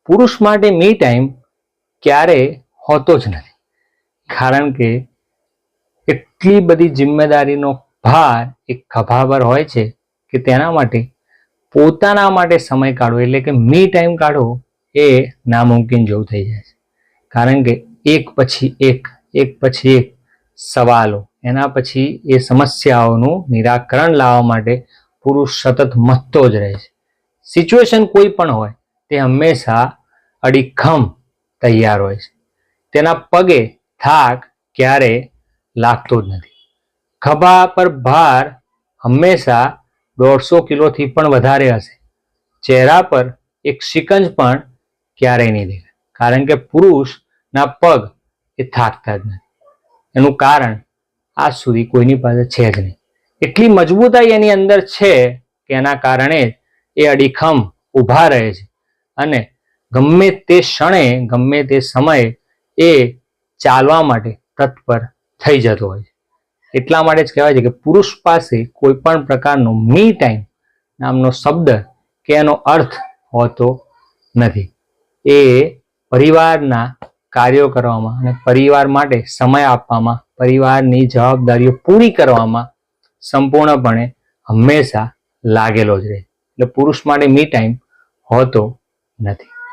પુરુષ માટે me time ક્યારે હોતો જ નથી, કારણ કે એટલી બધી જિમ્મેદારીનો ભાર એક ખભા પર હોય છે કે તેના માટે પોતાના માટે સમય કાઢવો એટલે કે મી ટાઈમ કાઢવો એ નામુમકિન જેવું થઈ જાય છે. કારણ કે એક પછી એક સવાલો, એના પછી એ સમસ્યાઓનું નિરાકરણ લાવવા માટે પુરુષ સતત મથતો જ રહે છે. સિચ્યુએશન કોઈ પણ હોય તે હંમેશા અડીખમ તૈયાર હોય છે. તેના પગે થાક ક્યારે લાગતો જ નથી. ખભા પર ભાર હંમેશા 150 કિલોથી પણ વધારે હશે. ચહેરા પર એક સિકંજ પણ ક્યારેય નહીં દેખાય, કારણ કે પુરુષના પગ એ થાકતા જ નથી. એનું કારણ આજ સુધી કોઈની પાસે છે જ નહીં. એટલી મજબૂતાઈ એની અંદર છે કે એના કારણે એ અડીખમ ઊભા રહે છે અને ગમે તે ક્ષણે ગમે તે સમયે એ ચાલવા માટે તત્પર થઈ જતો હોય છે. એટલા માટે જ કહેવાય છે કે પુરુષ પાસે કોઈ પણ પ્રકારનો મી ટાઈમ નામનો શબ્દ કે એનો અર્થ હોતો નથી. એ પરિવારના કાર્યો કરવામાં અને પરિવાર માટે સમય આપવામાં, પરિવારની જવાબદારીઓ પૂરી કરવામાં સંપૂર્ણપણે હંમેશા લાગેલો જ રહે. એટલે પુરુષ માટે મી ટાઈમ હોતો નથી.